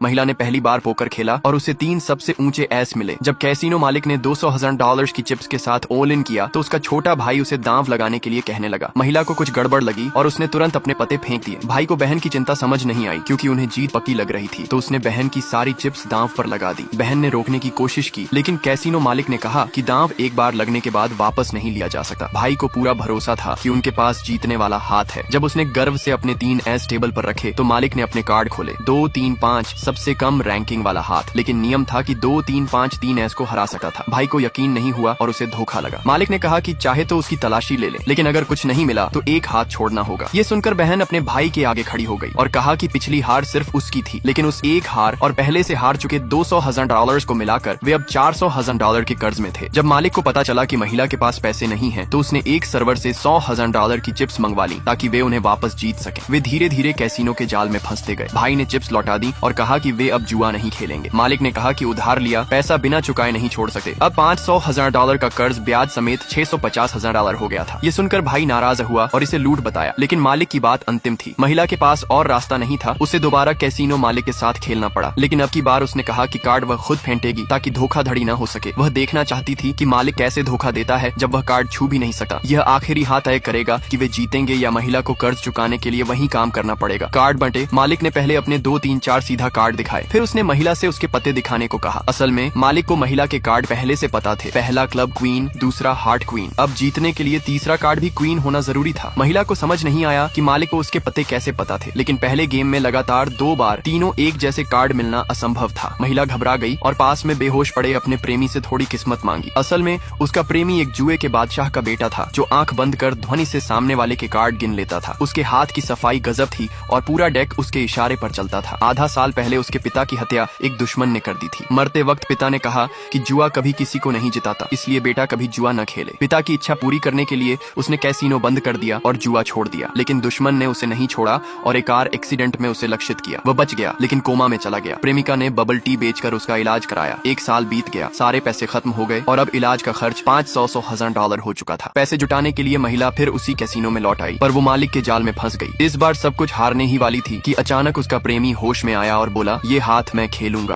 महिला ने पहली बार पोकर खेला और उसे 3 सबसे ऊंचे एस मिले। जब कैसीनो मालिक ने $200,000 की चिप्स के साथ ऑल इन किया तो उसका छोटा भाई उसे दांव लगाने के लिए कहने लगा। महिला को कुछ गड़बड़ लगी और उसने तुरंत अपने पत्ते फेंक दिए। भाई को बहन की चिंता समझ नहीं आई क्योंकि उन्हें जीत पक्की लग रही थी, तो उसने बहन की सारी चिप्स दांव पर लगा दी। बहन ने रोकने की कोशिश की, लेकिन कैसीनो मालिक ने कहा कि दांव एक बार लगने के बाद वापस नहीं लिया जा सकता। भाई को पूरा भरोसा था कि उनके पास जीतने वाला हाथ है। जब उसने गर्व से अपने 3 एस टेबल पर रखे तो मालिक ने अपने कार्ड खोले। 2, 3, 5 सबसे कम रैंकिंग वाला हाथ, लेकिन नियम था कि 2, 3, 5 3 एस को हरा सकता था। भाई को यकीन नहीं हुआ और उसे धोखा लगा। मालिक ने कहा कि चाहे तो उसकी तलाशी ले ले, लेकिन अगर कुछ नहीं मिला तो एक हाथ छोड़ना होगा। ये सुनकर बहन अपने भाई के आगे खड़ी हो गई और कहा कि पिछली हार सिर्फ उसकी थी, लेकिन उस एक हार और पहले से हार चुके $200,000 को मिलाकर वे अब $400,000 के कर्ज में थे। जब मालिक को पता चला कि महिला के पास पैसे नहीं हैं, तो उसने एक सर्वर से $100,000 की चिप्स मंगवा ली ताकि वे उन्हें वापस जीत सकें। वे धीरे धीरे कैसीनो के जाल में फंसते गए। भाई ने चिप्स लौटा दी और कहा कि वे अब जुआ नहीं खेलेंगे। मालिक ने कहा कि उधार लिया पैसा बिना चुकाए नहीं छोड़ सकते। अब $500,000 का कर्ज ब्याज समेत $650,000 हो गया था। ये सुनकर भाई नाराज हुआ और इसे लूट बताया, लेकिन मालिक की बात अंतिम थी। महिला के पास और रास्ता नहीं था, उसे दोबारा कैसीनो मालिक के साथ खेलना पड़ा, लेकिन अब की बार उसने कहा कि कार्ड वह खुद फेंटेगी ताकि धोखाधड़ी न हो सके। वह देखना चाहती थी कि मालिक कैसे धोखा देता है जब वह कार्ड छू भी नहीं सकता। यह आखिरी हाथ तय करेगा कि वे जीतेंगे या महिला को कर्ज चुकाने के लिए वही काम करना पड़ेगा। कार्ड बंटे। मालिक ने पहले अपने 2, 3, 4 सीधा कार्ड दिखाए, फिर उसने महिला से उसके पत्ते दिखाने को कहा। असल में मालिक को महिला के कार्ड पहले से पता थे। पहला क्लब क्वीन, दूसरा हार्ट क्वीन। अब जीतने के लिए तीसरा कार्ड भी क्वीन होना जरूरी था। महिला को समझ नहीं आया कि मालिक को उसके पत्ते कैसे पता थे, लेकिन पहले गेम में लगातार 2 बार तीनों एक जैसे कार्ड मिलना असंभव था। महिला घबरा गई और पास में बेहोश पड़े अपने प्रेमी से थोड़ी किस्मत मांगी। असल में उसका प्रेमी एक जुए के बादशाह का बेटा था जो आंख बंद कर ध्वनि से सामने वाले के कार्ड गिन लेता था। उसके हाथ की सफाई गजब थी और पूरा डेक उसके इशारे पर चलता था। आधा साल पहले उसके पिता की हत्या एक दुश्मन ने कर दी थी। मरते वक्त पिता ने कहा कि जुआ कभी किसी को नहीं जिताता, इसलिए बेटा कभी जुआ न खेले। पिता की इच्छा पूरी करने के लिए उसने कैसीनो बंद कर दिया और जुआ छोड़ दिया, लेकिन दुश्मन ने उसे नहीं छोड़ा और एक कार एक्सीडेंट में उसे लक्षित किया। वह बच गया, लेकिन कोमा में चला गया। प्रेमिका ने बबल टी बेचकर उसका इलाज कराया। 1 साल बीत गया, सारे पैसे खत्म हो गए और अब इलाज का खर्च $500,000 हो चुका था। पैसे जुटाने के लिए महिला फिर उसी कैसीनो में लौट आई, पर वो मालिक के जाल में फंस गई। इस बार सब कुछ हारने ही वाली थी कि अचानक उसका प्रेमी होश में आया और बोला, ये हाथ मैं खेलूंगा।